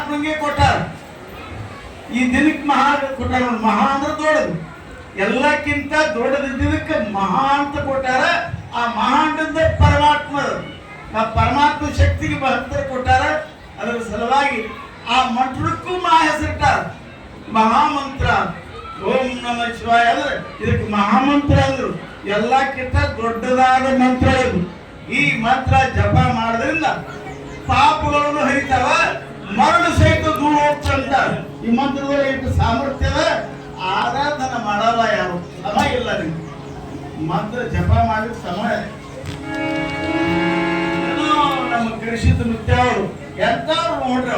ಪರಮಾತ್ಮಗೆ ಕೊಟ್ಟಾರ. ಈ ದಿನಕ್ಕೆ ಮಹಾ ಕೊಟ್ಟಾರ. ಮಹಾ ಅಂದ್ರೆ ದೊಡ್ಡದು, ಎಲ್ಲಕ್ಕಿಂತ ದೊಡ್ಡದಿದ್ದಕ್ಕೆ ಮಹಾ ಅಂತ ಕೊಟ್ಟಾರ. ಆ ಮಹಾಂಡದ ಪರಮಾತ್ಮ, ಆ ಪರಮಾತ್ಮ ಶಕ್ತಿಗೆ ಹತ್ತಿರ ಕೊಟ್ಟಾರ. ಅದರ ಸಲುವಾಗಿ ಆ ಮಂತ್ರಕ್ಕೂ ಮಹಾ ಹೆಸರಿಟ್ಟಾರ, ಮಹಾಮಂತ್ರ. ಓಂ ನಮ ಶಿವಾಯ ಅಂದ್ರೆ ಇದಕ್ಕೆ ಮಹಾಮಂತ್ರ ಅಂದ್ರು. ಎಲ್ಲಕ್ಕಿಂತ ದೊಡ್ಡದಾದ ಮಂತ್ರ ಇದು. ಈ ಮಂತ್ರ ಜಪ ಮಾಡೋದ್ರಿಂದ ಪಾಪಗಳನ್ನು ಹರಿತಾವ, ಮರಣ ಸಹಿತ ದೂರ ಹೋಗ್ತಂತ. ಈ ಮಂತ್ರದಲ್ಲಿ ಎಷ್ಟು ಸಾಮರ್ಥ್ಯದ ಆರಾಧನೆ ಮಾಡಲ್ಲ ಯಾರು, ಸಮಯ ಇಲ್ಲ ನಿಮ್ಗೆ. ಮಂತ್ರ ಜಪ ಮಾಡಿದ ಸಮಯ. ನಮ್ಮ ಕೃಷಿತ ನೃತ್ಯ ಅವರು ಎಂತವ್ರು ನೋಡ್ರಿ,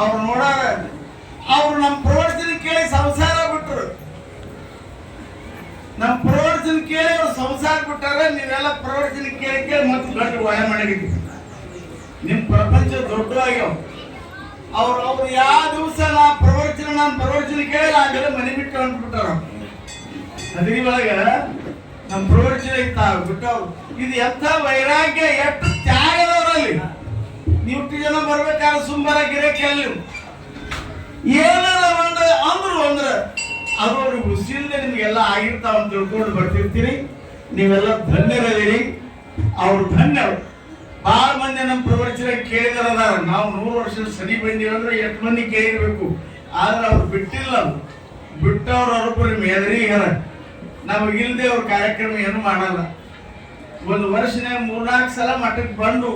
ಅವ್ರು ನೋಡಾರ. ಅವ್ರು ನಮ್ಮ ಪ್ರವಚನ ಕೇಳಿ ಸಂಸಾರ ಬಿಟ್ರು. ನಮ್ಮ ಪ್ರವಚನ ಕೇಳಿ ಅವ್ರು ಸಂಸಾರ ಬಿಟ್ಟಾರ. ನೀವೆಲ್ಲ ಪ್ರವಚನ ಕೇಳಿ ಮತ್ತೆ ದೊಡ್ಡ ವಯ ಮಾಡಿದ್ವಿ. ನಿಮ್ ಪ್ರಪಂಚ ದೊಡ್ಡವಾಗ್ಯಾವ. ಅವ್ರು ಯಾವ ದಿವಸ ನಾನು ಪ್ರವಚನ ಕೇಳಿ ನಾವೆಲ್ಲ ಮನೆ ಬಿಟ್ಟು ಅಂದ್ಬಿಟ್ಟಾರ. ಅದ್ರಿ ಒಳಗ ನಮ್ಮ ಪ್ರವಚನ ಇತ್ತ ಬಿಟ್ಟವ್ರು. ಇದು ಎಂಥ ವೈರಾಗ್ಯ, ಎಷ್ಟು ತ್ಯಾಗದವರಲ್ಲಿ. ನೀವು ಜನ ಬರ್ಬೇಕಾದ್ರೆ ಸುಂಬರ ಗಿರಕೆಲ್ಲಿ ಏನಾರ ಅಂದ್ರು ಅದು ಅವ್ರಿಗೆ ಉಸಿಲ್ದೆ ನಿಮ್ಗೆಲ್ಲ ಆಗಿರ್ತಾವ ಅಂತ ತಿಳ್ಕೊಂಡು ಬರ್ತಿರ್ತೀರಿ. ನೀವೆಲ್ಲ ಧನ್ಯರದಿರಿ. ಅವ್ರು ಧನ್ಯರು. ಬಹಳ ಮಂದಿ ನಮ್ಮ ಪ್ರವಚನ ಕೇಳಿದಾರ. ನಾವು 100 ವರ್ಷದ ಸನಿ ಬಂದಿವಿ ಅಂದ್ರೆ ಎಷ್ಟು ಮಂದಿ ಕೇಳಿರ್ಬೇಕು. ಆದ್ರೆ ಅವ್ರು ಬಿಟ್ಟಿಲ್ಲ. ಬಿಟ್ಟವ್ರು ಅವ್ರೊಬ್ಬರು ಮೇದರಿಗಾರ. ನಮಗಿಲ್ದೆ ಅವ್ರ ಕಾರ್ಯಕ್ರಮ ಏನು ಮಾಡಲ್ಲ. ಒಂದು ವರ್ಷನಾಗ 3-4 ಸಲ ಮಠಕ್ಕೆ ಬಂದು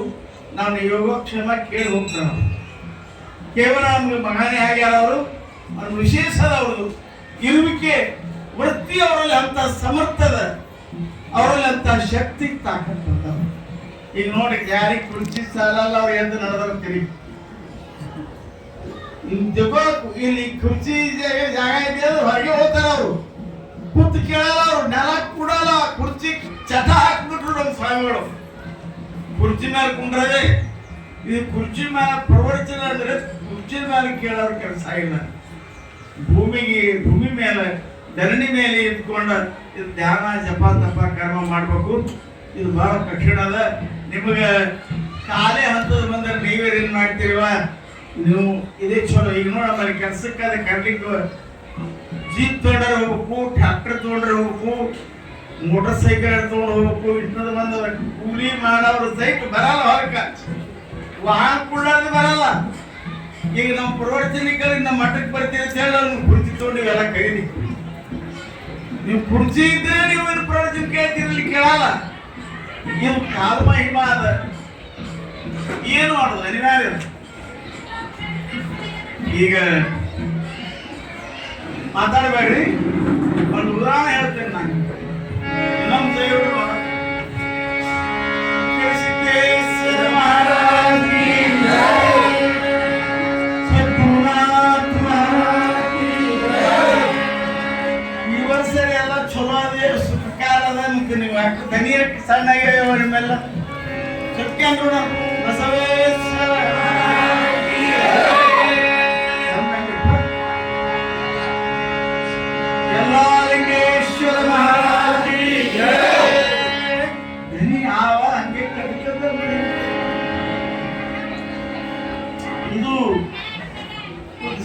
ನಾವು ಯೋಗಕ್ಷೇಮ ಕೇಳಿ ಹೋಗ್ತಾರೆ. ಕೇವಲ ನಮ್ಗೆ ಮಗನೇ ಆಗ್ಯಾರ ಅವರು. ಅವ್ರ ವಿಶೇಷದ ಅವ್ರದ್ದು ಇರುವಿಕೆ, ವೃತ್ತಿ ಅವರಲ್ಲಿ ಅಂತ ಸಮರ್ಥದ, ಅವರಲ್ಲಿ ಅಂತ ಶಕ್ತಿ ತಾಕತ್ತ. ಈಗ ನೋಡಿ, ಯಾರಿಗೆ ಕುರ್ಚಿ ಸಾಲಲ್ಲ, ಅವ್ರು ಎದ್ದು ನಡೆದ್ರು ತಿರುಗಿ. ಇಲ್ಲಿ ಕುರ್ಚಿ ಜಾಗ ಇದೆ ಅಂದ್ರೆ ಹೊರಗೆ ಹೋಗ್ತಾರ. ಅವರು ಕೂತು ಕೇಳಲ್ಲ, ಅವ್ರು ನೆಲ ಕೊಡಲ್ಲ. ಕುರ್ಚಿ ಚಟ ಹಾಕ್ಬಿಟ್ರು ನಮ್ಮ ಸ್ವಾಮಿಗಳು. ಕುರ್ಚಿ ಮೇಲೆ ಕುಂಡ್ರದೆ. ಇದು ಕುರ್ಚಿ ಮೇಲೆ ಪ್ರವಚನ ಅಂದ್ರೆ ಕುರ್ಚಿ ಮೇಲೆ ಕೇಳೋರು ಕೆಲಸ ಇಲ್ಲ. ಭೂಮಿ ಮೇಲೆ, ಧರಣಿ ಮೇಲೆ ಇದ್ಕೊಂಡ ಇದು ಧ್ಯಾನ ಜಪ ತಪ ಕರ್ಮ ಮಾಡ್ಬೇಕು. ಇದು ಬಹಳ ಕಠಿಣ ಅದ. ನಿಮಗೆ ಕಾಲೇ ಹಂತದ ಬಂದ್ರೆ ನೀವೇನ್ ಮಾಡ್ತೀರಿವ? ನೀವು ಇದೇ ಚಲೋ. ಈಗ ನೋಡ, ನಮ್ಮಲ್ಲಿ ಕೆಲ್ಸಕ್ಕಾದ ಕರ್ಲಿಕ್ಕೆ ಜೀಪ್ ತೊಗೊಂಡ್ರೆ ಹೋಗ್ಬೇಕು, ಟ್ರ್ಯಾಕ್ಟರ್ ತೊಗೊಂಡ್ರೆ ಹೋಗ್ಬೇಕು, ಮೋಟರ್ ಸೈಕಲ್ ತೊಗೊಂಡು ಹೋಗ್ಬೇಕು. ಇಂಥದ್ದು ಬಂದ ಕೂಲಿ ಮಾಡೋರು ಸೈಕ್ ಬರಲ್ಲ, ಹೊರಕ ವಾಹನ ಕುಳ್ಳಾರ್ದು ಬರಲ್ಲ. ಈಗ ನಾವು ಪ್ರವಚನಿಕರು ನಮ್ಮ ಮಠಕ್ಕೆ ಬರ್ತೀವಿ ಅಂತ ಹೇಳಿ ಅವ್ನು ಕುರ್ಚಿ ತೊಗೊಂಡು ಇವೆಲ್ಲ ಖರೀದಿ. ನೀವು ಕುರ್ಚಿ ಇದ್ರೆ ನೀವು ಪ್ರವಚನ ಕೇಳ್ತೀರಲ್ಲಿ ಕೇಳಲ್ಲ. ಇದು ಕಾಲ ಮಹಿಮಾ ಅದ. ಏನು ಮಾಡೋದು ಅನಿವಾರ್ಯ. ಈಗ ಮಾತಾಡಬೇಡ್ರಿ, ಒಂದು ಉದಾಹರಣೆ ಹೇಳ್ತೇನೆ ನಾನು. ನಮ್ಮ ದೇವರು ಸಿದ್ದೇಶ್ವರ ಮಹಾರಾಜ ಈ ವರ್ಷ ಎಲ್ಲ ಚಲೋ ಅದೇ, ಸುಖಕಾರ ಅದ. ಮತ್ತೆ ನೀವು ದನೀರಕ್ಕೆ ಸಣ್ಣಾಗ್ಯಾವ ನಿಮ್ಮೆಲ್ಲ ಸತ್ಯಂದ್ರ ಬಸವೇಶ್ವರ ಎಲ್ಲಲಿಂಗೇಶ್ವರ ಮಹಾರಾಜ ದನಿ ಆವ ಹಂಗೆ ಕಟ್ಕದ. ಇದು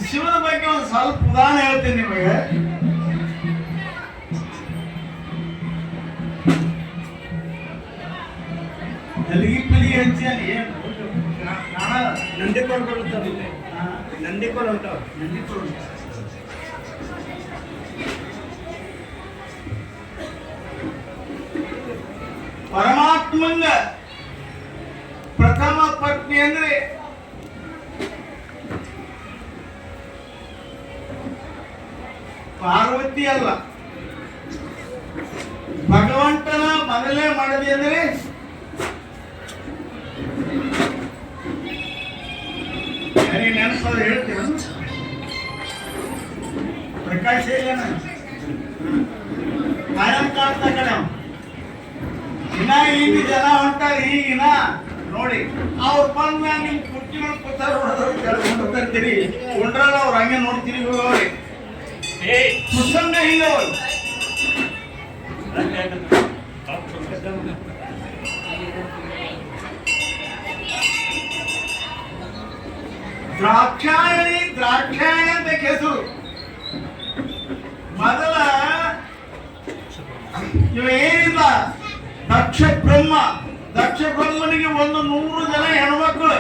ಶಿವನ ಬಗ್ಗೆ ಒಂದು ಸ್ವಲ್ಪ ಉದಾಹರಣೆ ಹೇಳ್ತೇನೆ ನಿಮಗೆ. ನಲಿಗಿ ಹಚ್ಚಿ ಅಲ್ಲಿ ಏನು ನಂದಿಕೋಲ್ ಬರುತ್ತಾವ, ನಂದಿಕೋಲ್ ಹೊಂಟಾವ. ನಂದಿಕೋಲ್ ಪರಮಾತ್ಮಂಗ ಪ್ರಥಮ ಪತ್ನಿ ಅಂದ್ರೆ ಪಾರ್ವತಿ ಅಲ್ಲ, ಭಗವಂತನ ಮೊದಲೇ ಮಾಡದಿ ಅಂದ್ರೆ ನೆನಪದ ಹೇಳ್ತೀರ. ಪ್ರಕಾಶ್ ಇಲ್ಲ ಕಾಯಂ ಕಾಡ್ತಾ ಕಡೆ ಇನ್ನ ಈಗ ಜನ ಹೊಂಟಾರ. ಈಗಿನ ನೋಡಿ, ಅವ್ರು ಬಂದ ನಿಮ್ ಕುರ್ಚಿಗಳು ಕೂತಾರ್ತೀರಿ ಉಂಡ್ರಲ್ಲ, ಅವ್ರು ಹಂಗೆ ನೋಡ್ತೀರಿ. ಹೋಗೋರಿ ಕುಸಂಗ ಹಿಂಗ ದ್ರಾಕ್ಷಾಯಣಿ ಅಂತ ಹೆಸರು. ಮೊದಲ ಇವ ಏನಿಲ್ಲ, ದಕ್ಷ ಬ್ರಹ್ಮನಿಗೆ 100 ಜನ ಹೆಣ್ಮಕ್ಳು.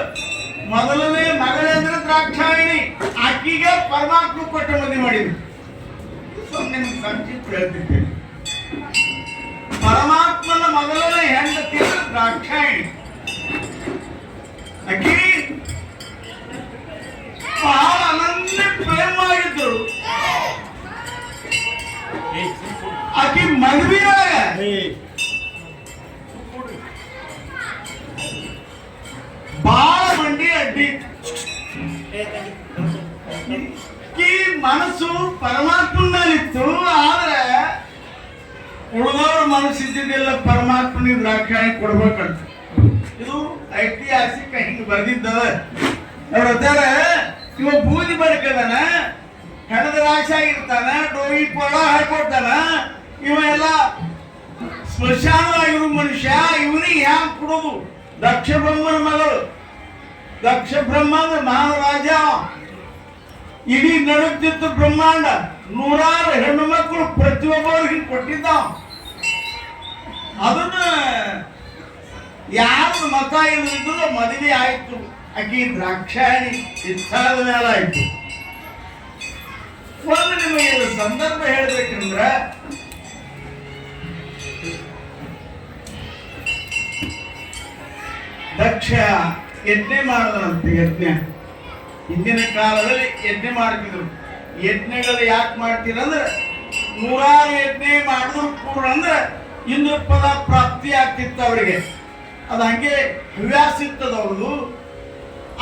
ಮೊದಲನೇ ಮಗಳಂದ್ರೆ ದ್ರಾಕ್ಷಾಯಣಿ, ಆಕಿಗೆ ಪರಮಾತ್ಮ ಕೊಟ್ಟ ಮದುವೆ ಮಾಡಿದ್ರು. ನಿಮ್ಗೆ ಸಂಕ್ಷಿಪ್ತ ಹೇಳ್ತಿದ್ದೇನೆ. ಪರಮಾತ್ಮನ ಮೊದಲನೇ ಹೆಂಡತಿ ದ್ರಾಕ್ಷಾಯಣಿ. ಆಕಿ ಬಹಳ ಅನನ್ಯ ಪ್ರೇಮವಾಗಿದ್ರು. ಆಕಿ ಮದುವೆಯಾಗ ಬಹಳ ಮಂಡಿ ಅಡ್ಡಿ. ಈ ಮನಸ್ಸು ಪರಮಾತ್ಮನಲ್ಲಿತ್ತು, ಆದ್ರೆ ಉಳಿದವ್ರ ಮನಸ್ಸಿದ್ದಿಲ್ಲ ಪರಮಾತ್ಮನಿಗೆ ದ್ರಾಕ್ಷಾಯಣಿ ಕೊಡ್ಬೇಕಂತ. ಇದು ಐತಿಹಾಸಿಕ ಹಿಂಗ್ ಬರ್ದಿದ್ದದ. ನೋಡ್ತಾರೆ, ಇವ ಬೂದಿ ಬಡ್ಕದಾನ, ಹೆಣದ ರಾಕ್ಷ ಆಗಿರ್ತಾನ, ಡೋಯಿ ಪೋಳ ಹಾಕೊಡ್ತಾನ. ಇವ ಎಲ್ಲ ಸ್ಮಶಾನವಾಗಿರು ಮನುಷ್ಯ. ಇವನಿಗೆ ಹ್ಯಾಂಗ್ ಕೊಡೋದು? ದಕ್ಷ ಬ್ರಹ್ಮನ ಮಗಳು. ದಕ್ಷ ಬ್ರಹ್ಮ ಅಂದ್ರೆ ಮಹಾರಾಜ. ಇಡೀ ನಡುತ್ತಿತ್ತು ಬ್ರಹ್ಮಾಂಡ. 100 ಹೆಣ್ಣು ಮಕ್ಕಳು ಪ್ರತಿಯೊಬ್ಬರಿಗೆ ಕೊಟ್ಟಿದ್ದ. ಅದನ್ನ ಯಾರು ಮತ ಇಲ್ಲದಿದ್ರು ಮದುವೆ ಆಯ್ತು. ಆಕಿ ದ್ರಾಕ್ಷಾಯಣಿ ಇಚ್ಛಾದ ಮೇಲೆ ಆಯ್ತು. ಒಂದು ನಿಮಗೆ ಸಂದರ್ಭ ಹೇಳ್ಬೇಕಂದ್ರೆ, ದಕ್ಷ ಯಜ್ಞ ಮಾಡಿದಂತೆ. ಯಜ್ಞ ಹಿಂದಿನ ಕಾಲದಲ್ಲಿ ಯಜ್ಞ ಮಾಡ್ತಿದ್ರು. ಯಜ್ಞಗಳು ಯಾಕೆ ಮಾಡ್ತೀರಂದ್ರೆ, 100 ಯಜ್ಞ ಮಾಡಿದ್ರು ಕೂಡ ಅಂದ್ರೆ ಇಂದ್ರ ಪದ ಪ್ರಾಪ್ತಿ ಆಗ್ತಿತ್ತು ಅವರಿಗೆ. ಅದು ಹಂಗೆ ಹವ್ಯಾಸ ಇರ್ತದ ಅವ್ರದು.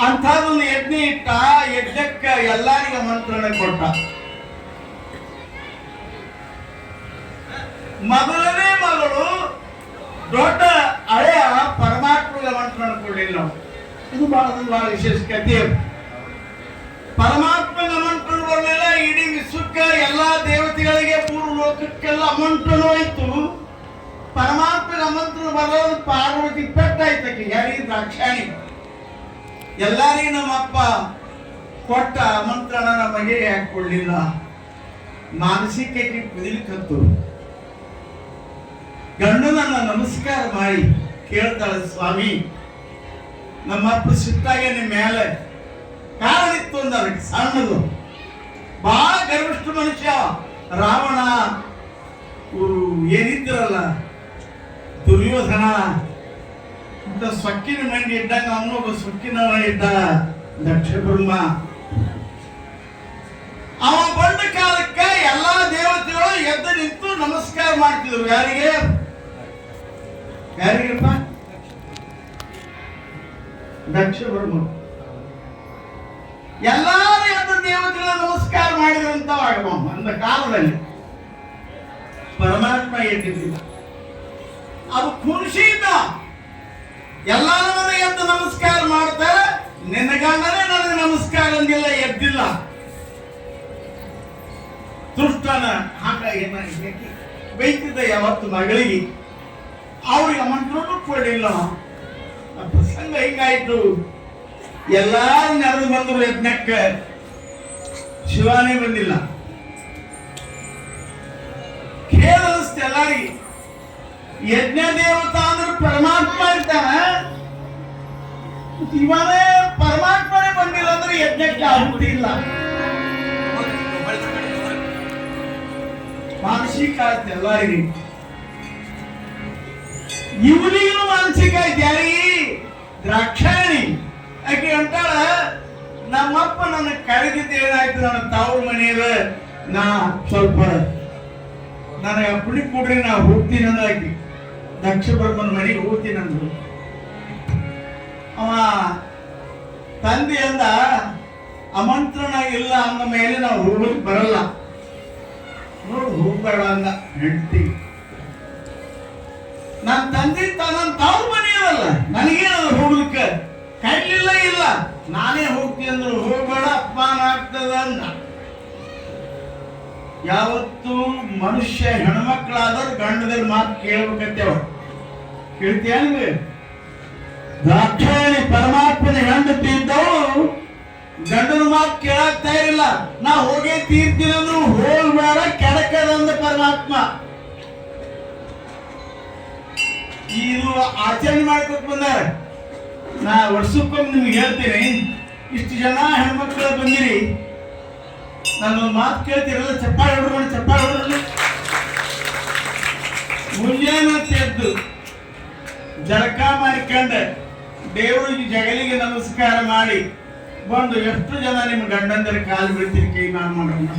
ಅಂಥದ್ದೊಂದು ಯಜ್ಞ ಇಟ್ಟ. ಯಜ್ಞಕ್ಕೆ ಎಲ್ಲರಿಗೂ ಆಮಂತ್ರಣ ಕೊಟ್ಟ. ಮೊದಲನೇ ಮಗಳು ದೊಡ್ಡ ಹಳೆಯ ಪರಮಾತ್ಮಗೆ ಆಮಂತ್ರಣ ಕೊಡಲಿಲ್ಲ. ಇದು ಬಹಳ ವಿಶೇಷ ಕಥೆ. ಪರಮಾತ್ಮಗೆ ಆಮಂತ್ರಣ ಬರಲಿಲ್ಲ. ಇಡೀ ವಿಶ್ವಕ್ಕೆ ಎಲ್ಲಾ ದೇವತೆಗಳಿಗೆ, ಮೂರು ಲೋಕಕ್ಕೆಲ್ಲ ಆಮಂತ್ರಣ ಹೋಯ್ತು. ಪರಮಾತ್ಮಗೆ ಆಮಂತ್ರಣ ಬರೋದು ಪಾರ್ವತಿ ಪೆಟ್ಟಾಯ್ತಕ್ಕೆ. ಯಾರಿಗೆ? ದ್ರಾಕ್ಷಾಯಣಿ. ಎಲ್ಲರಿಗೂ ನಮ್ಮಪ್ಪ ಕೊಟ್ಟ ಆಮಂತ್ರಣ ನಮಗೆ ಯಾಕೆ ಕೊಡ್ಲಿಲ್ಲ? ಮಾನಸಿಕಕ್ಕೆ ಕುದಿಲಿಕ್ಕತ್ತು. ಗಂಡು ನನ್ನ ನಮಸ್ಕಾರ ಮಾಡಿ ಕೇಳ್ತಾಳೆ, ಸ್ವಾಮಿ ನಮ್ಮಪ್ಪ ಸಿಟ್ಟಾಗೆ ನಿಮ್ಮ ಮೇಲೆ ಕಾರಣ ಇತ್ತು ಅಂದ. ಅದಕ್ಕೆ ಸಣ್ಣದು, ಬಹಳ ಗರ್ವಿಷ್ಠ ಮನುಷ್ಯ. ರಾವಣ ಏನಿದ್ರಲ್ಲ, ದುರ್ಯೋಧನ ಅಂತ ಸೊಕ್ಕಿನ ಮಂಡಿ ಇದ್ದಂಗ ಅವನು ಒಬ್ಬ ಸೊಕ್ಕಿನವ ಇದ್ದ. ದಕ್ಷ ಬ್ರಹ್ಮ ಅವ ಬಂದ ಕಾಲಕ್ಕೆ ಎಲ್ಲಾ ದೇವತೆಗಳು ಎದ್ದು ನಿಂತು ನಮಸ್ಕಾರ ಮಾಡ್ತಿದ್ರು. ಯಾರಿಗೆ? ಯಾರಿಗಪ್ಪ? ದಕ್ಷ ಬ್ರಹ್ಮ. ಎಲ್ಲಾರು ಎದ್ದು ದೇವತೆಗಳ ನಮಸ್ಕಾರ ಮಾಡಿದ್ರಂತ ಅಂದ ಕಾಲದಲ್ಲಿ ಪರಮಾತ್ಮ ಎದ್ದಿದ್ದಿಲ್ಲ. ಅದು ಖುಷಿಯಿಂದ ಎಲ್ಲಾರು ನನಗೆ ಎದ್ದು ನಮಸ್ಕಾರ ಮಾಡ್ತಾರೆ. ನಿನ್ನ ಗಂಡನೇ ನನಗೆ ನಮಸ್ಕಾರ ಅಂದಿಲ್ಲ, ಎದ್ದಿಲ್ಲ. ದುಷ್ಟನ ಹಾಗಾಗಿ ಬೈತಿದ್ದ ಯಾವತ್ತು ಮಗಳಿಗೆ. ಅವ್ರಿಗೆ ಆಮಂತ್ರಣ ಕೊಡಲಿಲ್ಲ. ಪ್ರಸಂಗ ಹಿಂಗಾಯ್ತು. ಎಲ್ಲಾರು ನೆರೆದು ಬಂದರು ಯಜ್ಞಕ್ಕೆ. ಶಿವಾನೇ ಬಂದಿಲ್ಲ. ಕೇಳಿಸ್ತು ಎಲ್ಲಾರಿಗೆ. ಯಜ್ಞ ದೇವತಾ ಅಂದ್ರೆ ಪರಮಾತ್ಮ ಇರ್ತಾನ. ಇವನೇ ಪರಮಾತ್ಮನೇ ಬಂದಿಲ್ಲ ಅಂದ್ರೆ ಯಜ್ಞಕ್ಕೆ ಆಹುತಿ ಇಲ್ಲ. ಮಾನಸಿಕ ಆಯ್ತು ಎಲ್ಲಾರಿಗೆ. ಇವನಿಗೂ ಮಾನಸಿಕ ಆಯ್ತು. ಯಾರಿಗೆ? ದ್ರಾಕ್ಷಾಯಣಿ. ಆಕೆ ಅಂತಾಳ, ನಮ್ಮಪ್ಪ ನನ್ನ ಕರೆದಿದ್ದು ಏನಾಯ್ತು, ನನ್ನ ತವ್ರ ಮನೆಯಲ್ಲಿ ನಾ ಸ್ವಲ್ಪ ನನಗೆ ಅಪ್ಪಣೆ ಕೊಡ್ರಿ, ನಾ ಹೋಗ್ತೀನಿ ಅಂದಾಕಿ. ದಕ್ಷ ಬ್ರಹ್ಮನ ಮನೆಗೆ ಹೋಗ್ತೀನಿ ಅಂದ್ರು. ಅವ ತಂದೆ ಅಂದ, ಆಮಂತ್ರಣ ಇಲ್ಲ ಅಂದ ಮೇಲೆ ನಾವು ಹೋಗಕ್ ಬರಲ್ಲ. ನೋಡು ಹೋಗ್ಬೇಡ ಅಂದ ಹೆಂಡತಿ. ನನ್ನ ತಂದೆ ನನ್ನ ತವ್ರ ಮನೆಯಲ್ಲ, ನನಗೇನದು ಹೋಗ್ಲಿಕ್ಕೆ ಕೈಲಿಲ್ಲ. ಇಲ್ಲ ನಾನೇ ಹೋಗ್ತೀನಿ ಅಂದ್ರು. ಹೋಗ್ಬೇಡ, ಅಪಮಾನ ಆಗ್ತದ ಅಂದ. ಯಾವತ್ತು ಮನುಷ್ಯ ಹೆಣ್ಮಕ್ಳಾದವ್ರು ಗಂಡದಲ್ಲಿ ಮಾತು ಕೇಳ್ಬೇಕಂತೇವ. ಕೇಳ್ತೀಯ? ದಾಕ್ಷಾಯಣಿ ಪರಮಾತ್ಮನ ಹೆಂಡತಿ ಇದ್ದವಳು ಮಾತು ಕೇಳಕ್ ತಯಾರಿಲ್ಲ. ನಾ ಹೋಗೇ ತೀರ್ತೀನಿ ಅಂದ್ರು ಹೋಗ್ಬೇಡ ಕೆಡಕದಂದ ಪರಮಾತ್ಮ. ಇದು ಆಚರಣೆ ಮಾಡ್ಕೊತ ಬಂದಾರ. ನಾ ವರ್ಷಕ್ಕೊಮ್ಮೆ ನಿಮ್ಗೆ ಹೇಳ್ತೀನಿ, ಇಷ್ಟು ಜನ ಹೆಣ್ಮಕ್ಳು ಬಂದಿರಿ, ನಾನೊಂದು ಮಾತು ಕೇಳ್ತೀರಲ್ಲ, ಚಪ್ಪಾಳೆ ಹೊಡ್ಕೊಂಡು ಚಪ್ಪಾಳೆ ಹೊಡ್ರಲ್ಲಿ. ಮುಂಜಾನೆ ಎದ್ದು ಜಳಕ ಮಾಡಿಕೊಂಡೆ ದೇವರಿಗೆ ಜಗಲಿಗೆ ನಮಸ್ಕಾರ ಮಾಡಿ ಬಂದು ಎಷ್ಟು ಜನ ನಿಮ್ಮ ಗಂಡಂದರ ಕಾಲು ಬಿಡ್ತೀರಿ? ಕೈ ನಾನು ಮಾಡೋಣ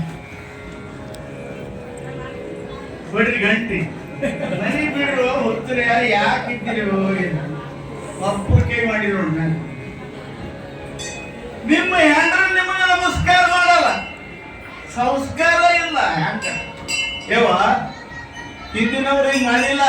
ಬಿಡ್ರಿ ಗಂಟಿ ಮನೆ ಬಿಡು ಹೊತ್ತಿರ ಯಾಕೆ ಇದ್ದೀರಿ? ಅಪ್ಪು ಕೈ ಮಾಡಿರೋಣ. ನಿಮ್ಮ ಹೆಂಡ್ರು ನಿಮಗೆ ನಮಸ್ಕಾರ ಮಾಡಲ್ಲ, ಸಂಸ್ಕಾರ ಇಲ್ಲ. ಯಾಕ ಯವ್ವ ಹಿಂದಿನವ್ರು ಹಿಂಗ್ ಮಾಡಿಲ್ಲ.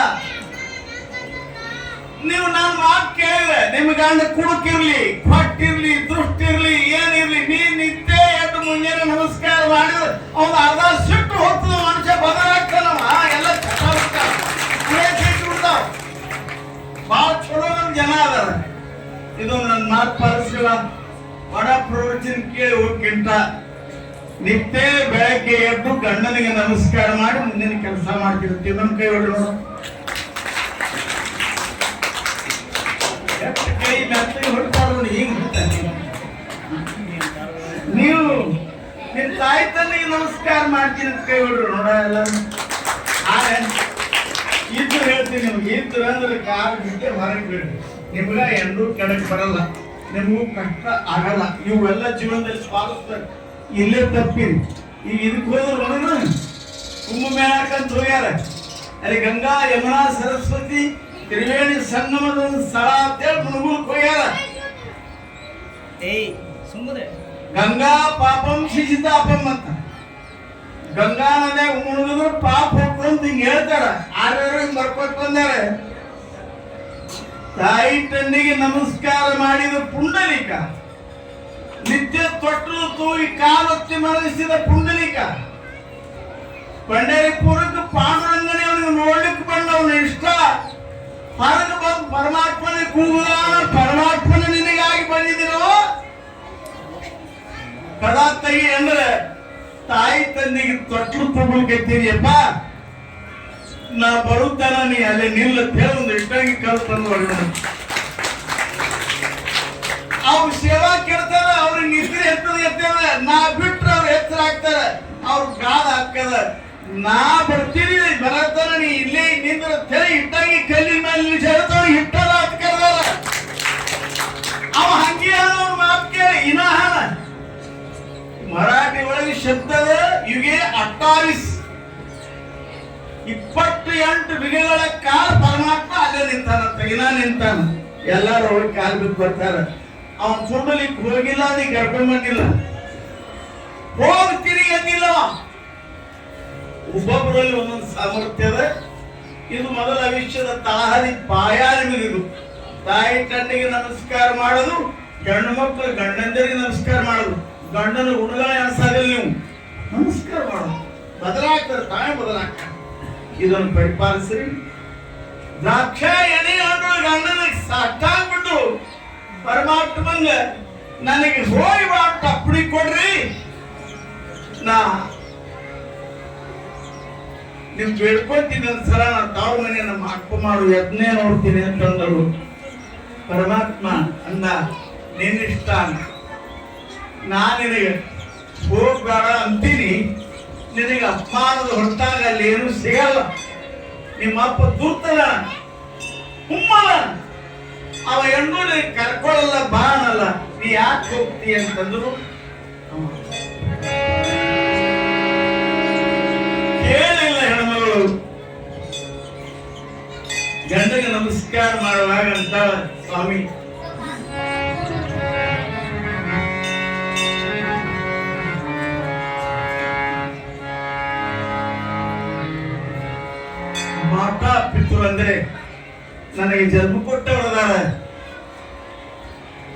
ನೀವು ನನ್ನ ಮಾತು ಕೇಳಿದ್ರೆ ನಿಮ್ಮ ಗಂಡ ಕುಡುಕಿರ್ಲಿ, ಹೊಟ್ಟಿರ್ಲಿ, ದೃಷ್ಟಿರ್ಲಿ, ಏನಿರ್ಲಿ, ನೀನ್ ನಿತ್ಯ ಎದ್ದು ಮುಂಜಾನೆ ನಮಸ್ಕಾರ ಮಾಡಿದ್ರೆ ಅವ್ನು ಅರ್ಧ ಸಿಟ್ಟು ಹೋಗ್ತದ, ಮನುಷ್ಯ ಬದಲಾಗ್ತಾನವ. ಎಲ್ಲ ಚಟಾಬಿಡ್ತಾವ, ಸಿಟ್ಟು ಬಿಡ್ತಾವ. ಬಹಳ ಚಲೋ ನಮ್ ಜನ ಅದಾರ. ಇದು ನನ್ನ ಮಾತು ಪಾಲಿಸಿಲ್ಲ. ಒಡ ಪ್ರವಚನ ಕೇಳಿ ಹೋಗ್ಕಿಂತ ನಿತ್ಯ ಬೆಳಗ್ಗೆ ಎದ್ದು ಗಂಡನಿಗೆ ನಮಸ್ಕಾರ ಮಾಡಿ ಮುಂದಿನ ಕೆಲಸ ಮಾಡ್ತಿರ್ತೀವಿ. ನಮ್ಮ ಕೈ ಹೊಡೆದು ಕೈ ಮೆತ್ತಗೆ ಹೊಡ್ತಾರ ನೋಡಿ. ಹಿಂಗ ನೀವು ನಿಮ್ ತಾಯಿ ತಂದೆಗೆ ನಮಸ್ಕಾರ ಮಾಡ್ತೀನಿ ಅಂತ ಕೈ ಹೊಡ್ರು ನೋಡ. ಎಲ್ಲ ಇದ್ರು ಹೇಳ್ತೀನಿ ನಿಮ್ಗೆ, ಇದ್ರು ಅಂದ್ರೆ ಕಾಲು ಬಿಟ್ಟೆ ಹೊರಗೆ ಬಿಡ್ರಿ. ನಿಮ್ಗ ಎಂದೂ ಕೆಳಗೆ ಬರಲ್ಲ, ನಿಮಗೂ ಕಷ್ಟ ಆಗಲ್ಲ. ಇವೆಲ್ಲ ಜೀವನದಲ್ಲಿ ಪಾಲಿಸ್ತಾರೆ. ಇಲ್ಲೇ ತಪ್ಪಿರಿ. ಈಗ ಇದಕ್ಕೆ ಹೋದ್ರು ಕುಂಭಮೇಳಕ್ಕಂತ ಹೋಗ್ಯಾರ. ಅಲ್ಲಿ ಗಂಗಾ ಯಮುನಾ ಸರಸ್ವತಿ ತ್ರಿವೇಣಿ ಸಂಗಮದ ಒಂದು ಸ್ಥಳ ಅಂತೇಳಿ ಮುಳುಗುಳಕ್ ಹೋಗ್ಯಾರ. ಗಂಗಾ ಪಾಪಂ ಶಿಶಿತಾಪಂ ಅಂತ. ಗಂಗಾ ನದಿಯಾಗ ಮುಳುಗಿದ್ರು ಪಾಪ ಹೋಗ್ತಂತ ಹಿಂಗ ಹೇಳ್ತಾರ. ಆರ್ಯಾರು ಬರ್ಕೊಟ್ ಬಂದಾರ. ತಾಯಿ ತಂದೆಗೆ ನಮಸ್ಕಾರ ಮಾಡಿದ ಪುಂಡಲಿಕ, ನಿತ್ಯ ತೊಟ್ಟಲು ತೂಗಿ ಕಾಲೊತ್ತಿ ಮಲಗಿಸಿದ ಪುಂಡಲಿಕ, ಪಂಡರಿಪುರಕ್ಕೆ ಪಾಂಡುರಂಗನೇ ಅವನಿಗೆ ನೋಡ್ಲಿಕ್ಕೆ ಬಂದವನ ಇಷ್ಟ. ಹೊರಗೆ ಬಂದು ಪರಮಾತ್ಮನೇ ಕೂಗುದಾನ, ಪರಮಾತ್ಮನ ನಿನಗಾಗಿ ಬಂದಿದ್ದೀನೋ ಕದಾ ತೆಗಿ ಅಂದ್ರೆ ತಾಯಿ ತಂದೆಗೆ ತೊಟ್ಟಲು ತುಂಬಲಿಕ್ಕೆತ್ತೀರಿಯಪ್ಪ, ನಾ ಬರುತ್ತಾನ, ನೀ ಅಲ್ಲಿ ನಿಲ್ಲ ಒಂದು ಇಷ್ಟಾಗಿ ಕಲ್ತು ತಂದು ಹೊರಡ. ಅವ್ರ ಸೇವಾ ಕೆಡ್ತಾರ, ಅವ್ರಿಗೆ ನಿದ್ರೆ ಎತ್ತದ. ನಾ ಬಿಟ್ರೆ ಅವ್ರು ಎತ್ತರ ಆಗ್ತಾರ, ಅವ್ರ ಗಾದ ಹಾಕದ. ನಾ ಬರ್ತೀನಿ ಬರತ್ತಾನ, ನೀ ಇಲ್ಲೇ ನಿಂದ್ರ ತೆರೆ ಇಟ್ಟಾಗಿ ಕಲ್ಲಿನ ಮೇಲೆ ನಿಲ್ಸಾಡ್ತಾವ. ಹಿಟ್ಟಲ್ಲ ಅಂತ ಕರ್ದಾರ. ಅವ ಹಂಗೆ ಅವ್ರ ಮಾತು ಕೇಳಿ ಇನಹಾನ ಮರಾಠಿ ಒಳಗೆ ಶಬ್ದದ ಯುಗೆ 28 ಬಿಗಗಳ ಕಾಲ ಪರಮಾತ್ಮ ಅಲ್ಲೇ ನಿಂತಾನಂತ. ನಿಂತಾನ. ಎಲ್ಲಾರು ಅವ್ರಿಗೆ ಕಾಲ್ ಬಿಟ್ಟು ಬರ್ತಾರ. ಅವನ್ ಸುಡಲಿಕ್ಕೆ ಹೋಗಿಲ್ಲ, ನೀ ಕರ್ಕೊಂಡ್ ಬಂದಿಲ್ಲ, ಹೋಗ್ತೀರಿ ಅಂದಿಲ್ಲವ. ಒಬ್ಬೊಬ್ಬರಲ್ಲಿ ಒಂದೊಂದು ಸಾಮರ್ಥ್ಯದ. ಇದು ಮೊದಲ ವಿಶ್ವದ ತಳಹದಿ ಪಾಯ. ನಿಮಗಿದು ತಾಯಿ ತಂದೆಗೆ ನಮಸ್ಕಾರ ಮಾಡೋದು, ಹೆಣ್ಣು ಮಕ್ಕಳು ಗಂಡಂದರಿಗೆ ನಮಸ್ಕಾರ ಮಾಡೋದು. ಗಂಡನ ಗುಣಗಳ ಎಣಸಾಗಲ್ಲ, ನೀವು ನಮಸ್ಕಾರ ಮಾಡೋದು. ಬದಲಾಗ್ತಾರೆ, ತಾಯಿ ಬದಲಾಗ್ತಾರೆ. ಇದನ್ನು ಪರಿಪಾಲಿಸ್ರಿ. ದ್ರಾಕ್ಷ ಎಣೆ ಹಣ್ಣು ಗಂಡನಿಗೆ ಸಾಕಾಗ್ಬಿಟ್ಟು ಪರಮಾತ್ಮಂಗ ನನಗೆ ಹೋಗಿ ತಪ್ಪಡಿ ಕೊಡ್ರಿ, ನಾ ನಿಮ್ ಬೇಡ್ಕೊಂತೀನಿ ಒಂದ್ಸಲ, ನಾ ತಾವು ಮನೆ ನಮ್ಮ ಅಪ್ಪ ಮಾಡು ಯಜ್ಞ ನೋಡ್ತೀನಿ ಅಂತಂದರು. ಪರಮಾತ್ಮ ಅಂದ, ನಿನ್ನಿಷ್ಟ, ನಾ ನಿನಗೆ ಹೋಗ್ಬೇಡ ಅಂತೀನಿ. ನಿನಗೆ ಅಪಮಾನದ ಹೊರತಾಗ ಅಲ್ಲಿ ಏನು ಸಿಗಲ್ಲ. ನಿಮ್ಮ ಅಪ್ಪ ದೂರ್ತದ, ಹುಮ್ಮಲ್ಲ, ಅವ ಹೆಣ್ಣು ಕರ್ಕೊಳ್ಳಲ್ಲ, ಬಾನಲ್ಲ, ನೀ ಯಾಕೆ ಹೋಗ್ತಿ ಅಂತಂದ್ರು. ಕೇಳಿಲ್ಲ ಹೆಣ್ಮಗಳು. ಗಂಡಗೆ ನಮಸ್ಕಾರ ಮಾಡುವಾಗ ಅಂತ ಸ್ವಾಮಿ, ಮಾತಾ ಪಿತೃ ಅಂದ್ರೆ ನನಗೆ ಜನ್ಮ ಕೊಟ್ಟವರದಾರ,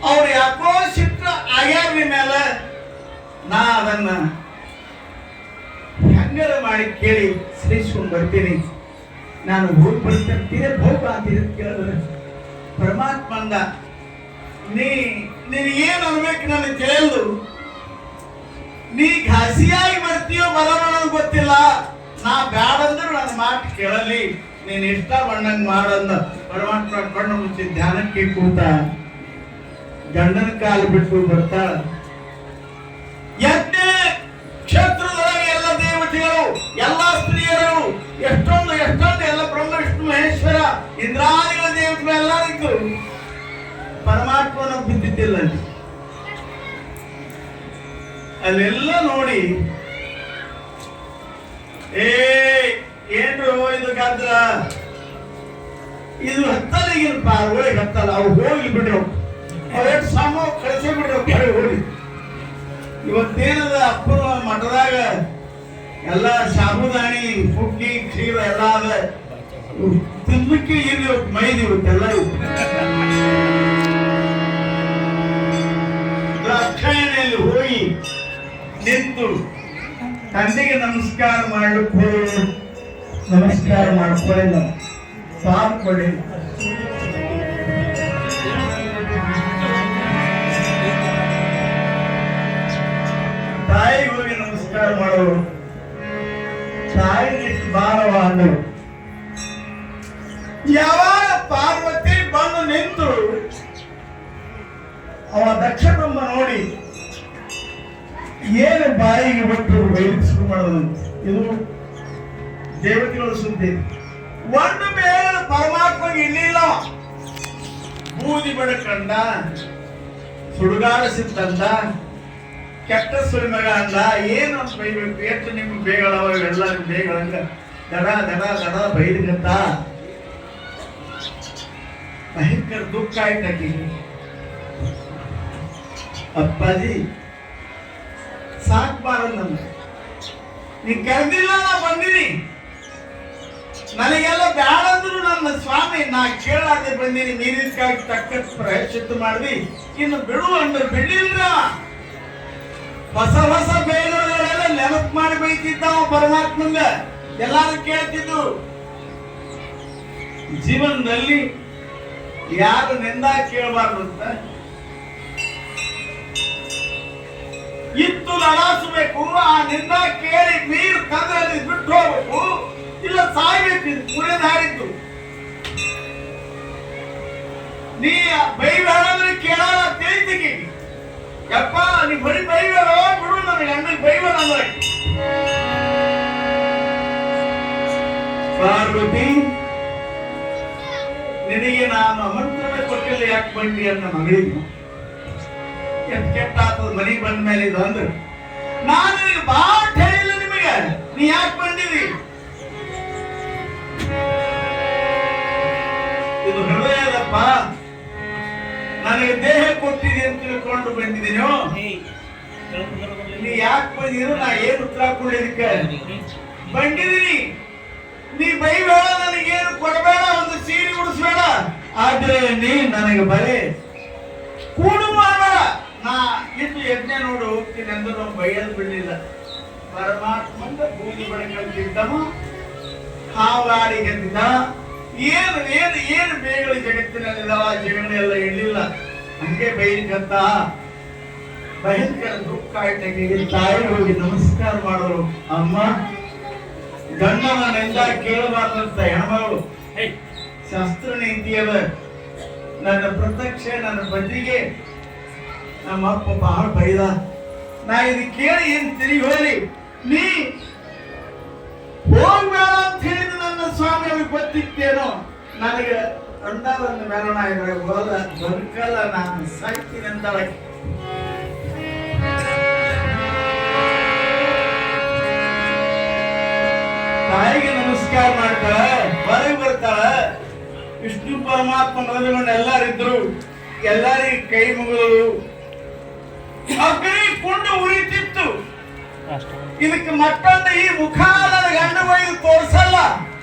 ಅವ್ರು ಯಾಕೋ ಸಿಟ್ಟ ಆಗ್ಯಾರ ಮೇಲೆ ನಾ ಅದನ್ನ ಹೆಂಗಾರ ಮಾಡಿ ಕೇಳಿ ಸರಿಸ್ಕೊಂಡ್ ಬರ್ತೀನಿ. ನಾನು ಹೋಗಿ ಬರ್ತೀನಿ, ಹೋಗ ಅಂತೀನಿ ಕೇಳಿದ್ರೆ ಪರಮಾತ್ಮ ಅಂದ, ನೀನ್ ಏನ್ ಅನ್ಬೇಕು ನನಗೆ ತಿಳಿಯಲ್ದು. ಹಸಿಯಾಗಿ ಬರ್ತೀಯೋ ಬರೋಣ ಅನ್ನೋದು ಗೊತ್ತಿಲ್ಲ. ನಾ ಬ್ಯಾಡಂದ್ರು ನನ್ನ ಮಾತು ಕೇಳಲಿ, ನೀನ್ ಇಷ್ಟ ಬಂದಂಗ್ ಮಾಡಂದ ಪರಮಾತ್ಮ ಕಣ್ಣು ಮುಚ್ಚಿ ಧ್ಯಾನಕ್ಕೆ ಕೂತ ಗಂಡನ ಕಾಲು ಬಿಟ್ಟು ಬರ್ತಾಳ. ಯಜ್ಞ ಕ್ಷೇತ್ರದೊಳಗೆ ಎಲ್ಲ ದೇವತೆಗಳು, ಎಲ್ಲ ಸ್ತ್ರೀಯರು, ಎಷ್ಟೊಂದು ಎಲ್ಲ ಬ್ರಹ್ಮ ವಿಷ್ಣು ಮಹೇಶ್ವರ ಇಂದ್ರಾದಿಗಳ ದೇವತೆಗಳು ಎಲ್ಲ ಇದ್ದು ಪರಮಾತ್ಮನ ಬಿದ್ದಿದ್ದಿಲ್ಲ. ಅಲ್ಲೆಲ್ಲ ನೋಡಿ ಏನ್ರು ಇದು ಗಾದ್ರ ಇದು ಹತ್ತಲಿಗಿಲ್ಪ ಒಳಗೆ ಹತ್ತಲ್ಲ, ಅವು ಹೋಗ್ಲಿ ಬಿಡ್ರು, ಅವೆಷ್ಟು ಸಮ ಕಳಿಸಿ ಬಿಡ್ರು ಕಡೆ ಹೋಗಿ. ಇವತ್ತೇನದ ಅಪ್ಪನ ಮಠದಾಗ ಎಲ್ಲ ಸಾಬುದಾಣಿ ಪುಟ್ಟಿ ಕ್ಷೀರ ಎಲ್ಲ ಅದ, ತಿನ್ಲಿಕ್ಕೆ ಇಲ್ಲಿ ಮೈದು ಇವತ್ತೆಲ್ಲ ದ್ರಾಕ್ಷಾಯಣಿಯಲ್ಲಿ ಹೋಗಿ ನಿಂತು ತಂದೆಗೆ ನಮಸ್ಕಾರ ಮಾಡ್ಲಿಕ್ಕೆ ನಮಸ್ಕಾರ ಮಾಡ್ಕೊಳ್ಳಿಲ್ಲ, ಪಾಲ್ಕೊಳ್ಳಿಲ್ಲ. ತಾಯಿಗೆ ಹೋಗಿ ನಮಸ್ಕಾರ ಮಾಡೋರು, ತಾಯಿ ಬಾರವ ಅಂದರು. ಯಾವಾಗ ಪಾರ್ವತಿ ಬಂದು ನಿಂತು ಅವ ದಕ್ಷ ಬ್ರಹ್ಮ ನೋಡಿ ಏನು ಬಾಯಿಗೆ ಬಿಟ್ಟು ಬೈಲಿಸ್ಕು ಮಾಡೋದಂತ. ಇದು ದೇವತೆಗಳ ಸುದ್ದಿ. ಒಂದು ಮೇಲೆ ಪರಮಾತ್ಮಗೆ ಇಲ್ಲಿಲ್ಲ, ಬೂದಿ ಬಡಕಂಡ ಸುಡುಗಾಡಿಸಿದ್ದಂದ ಕೆಟ್ಟ ಸುಳಿ ಮಗ ಅಂದ. ಏನು ಅಂತ ಬೈಬೇಕು, ಎಷ್ಟು ನಿಮ್ಗೆ ಬೇಗಳವ ಎಲ್ಲ ಬೇಗಳಂಗ ದಡ ದಡ ದಡ ಬೈಲಿಗಂತ ಭಯಂಕರ ದುಃಖ ಆಯ್ತಾಕಿ. ಅಪ್ಪಾಜಿ ಸಾಕ್ಬಾರದು, ನನ್ನ ನೀ ಕರೆದಿಲ್ಲ, ನಾ ಬಂದಿನಿ, ನನಗೆಲ್ಲ ಬ್ಯಾಡಂದ್ರು ನನ್ನ ಸ್ವಾಮಿ ನಾ ಕೇಳಾದೆ ಬಂದಿನಿ, ನೀರಿಗಾಗಿ ತಕ್ಕ ಪ್ರಾಯಶ್ಚಿತ್ತ ಮಾಡಿದಿ, ಇನ್ನು ಬಿಡು ಅಂದ್ರೆ ಬಿಡ್ಲಿಲ್ಲ. ಹೊಸ ಹೊಸ ಬೇಗಳೆಲ್ಲ ನೆನಪು ಮಾಡಿ ಬೈತಿದ್ದ ಪರಮಾತ್ಮಂಗ, ಎಲ್ಲಾರು ಕೇಳ್ತಿದ್ದು. ಜೀವನದಲ್ಲಿ ಯಾರು ನಿಂದ ಕೇಳಬಾರ್ದು ಅಂತ ಇತ್ತು ಲಡಾಸಬೇಕು. ಆ ನಿಂದ ಕೇಳಿ ನೀರು ತಂದ್ರಲ್ಲಿ ಬಿಟ್ಟು ಹೋಗ್ಬೇಕು, ಇಲ್ಲ ಸಾಯ್ಬೇಕು. ಮುರಿದ ಹಾರಿದ್ದು ನೀ ಬೈಬೇಡ ಕೇಳಾರ ತಿಳಿತಿಗೆ, ಯಪ್ಪ ನೀ ಬರೀ ಬೈಬೇಡ ಬಿಡು, ನನಗೆ ಅಣ್ಣಗೆ ಬೈಬೇಡ ಅಂದ್ರೆ. ಪಾರ್ವತಿ ನಿನಗೆ ನಾನು ಆಮಂತ್ರಣ ಕೊಟ್ಟಿಲ್ಲ, ಯಾಕೆ ಬಂದಿ ಅಂತ ಮಗಳಿಗೆ ಕೆಟ್ಟ ಆಗ್ತದ ಮನೆಗೆ ಬಂದ ಮೇಲೆ ಇದು ಅಂದ್ರೆ. ನಾನು ನಿನಗೆ ಬಾಟ್ ಹೇಳಿಲ್ಲ ನಿಮಗೆ, ನೀ ಯಾಕೆ ಬಂದಿದಿ? ಇದು ಹೃದಯದಪ್ಪ, ನನಗೆ ದೇಹ ಕೊಟ್ಟಿದೆ ಅಂತ ತಿಳ್ಕೊಂಡು ಬಂದಿದ್ದೀನೋ. ನೀ ಯಾಕೆ ಬಂದಿರೋ, ನಾ ಏನು ಉತ್ತರ ಕೊಡಲಿಕ್ಕೆ ಬಂದಿದ್ದೀನಿ. ನೀ ಬೈಬೇಡ, ನನಗೇನು ಕೊಡಬೇಡ, ಒಂದು ಸೀರೆ ಉಡಿಸ್ಬೇಡ, ಆದ್ರೆ ನೀ ನನಗೆ ಬರೇ ಕೂಡು ಮಾಡಬೇಡ. ನಾ ಇನ್ನು ಯಜ್ಞ ನೋಡು ಹೋಗ್ತೀನಿ ಅಂದ್ರೆ ನಾವು ಬೈಯಲು ಬಿಡಲಿಲ್ಲ. ಪರಮಾತ್ಮಂದ ಬೂದಿ ಬಡಕಂತಿದ್ದವ, ಹಾವಾಡಿಗೆಂದಿದ್ದ. ಏನು ಏನು ಏನು ಬೇಗಳು ಜಗತ್ತಿನಲ್ಲಿದ್ದಾವ, ಜಗಳೆಲ್ಲ ಇರಲಿಲ್ಲ, ಹಂಗೆ ಬೈಲಿಕ್ಕಂತ ಭಯಂಕರ ದುಃಖ ಆಯ್ತಾಗಿ ತಾಯಿ ಹೋಗಿ ನಮಸ್ಕಾರ ಮಾಡೋರು. ಅಮ್ಮ, ಗಂಡನ ನಿಂದ ಕೇಳಬಾರ್ದಂತ ಹೆಣ್ಮಗಳು ಶಾಸ್ತ್ರ ನೀತಿ ಅದ. ನನ್ನ ಪ್ರತ್ಯಕ್ಷ ನನ್ನ ಬದಿಗೆ ನಮ್ಮ ಅಪ್ಪ ಬಹಳ ಬೈದ. ನಾ ಇದು ಕೇಳಿ ಏನ್ ತಿರುಗಿ ಹೋಗ್ಲಿ, ನೀ ಹೋಗ್ಬೇಡ ಅಂತ ಹೇಳಿದ ನನ್ನ ಸ್ವಾಮಿ ಅವ್ರಿಗೆ ಗೊತ್ತಿತ್ತೇನೋ. ನನಗೆ ಅಂದಾಜೊಂದು ಮೆರಣ ಹೋದ ಬದುಕಲ್ಲ, ನಾನು ಸಾಯ್ತೀನಿ ಅಂತ ತಾಯಿಗೆ ನಮಸ್ಕಾರ ಮಾಡ್ತಾಳ, ಹೊರಗೆ ಬರ್ತಾಳ. ವಿಷ್ಣು ಪರಮಾತ್ಮ ಮೊದಲುಗೊಂಡು ಎಲ್ಲರಿದ್ರು, ಎಲ್ಲರಿಗೆ ಕೈ ಮುಗಿದು ಅಗ್ನಿ ಕುಂಡು ಉರಿತಿತ್ತು. ಇದಕ್ಕೆ ಮತ್ತೊಂದು ಈ ಮುಖ ನನ್ನ ಗಂಡ ಒಯ್ದು ತೋರಿಸಲ್ಲ,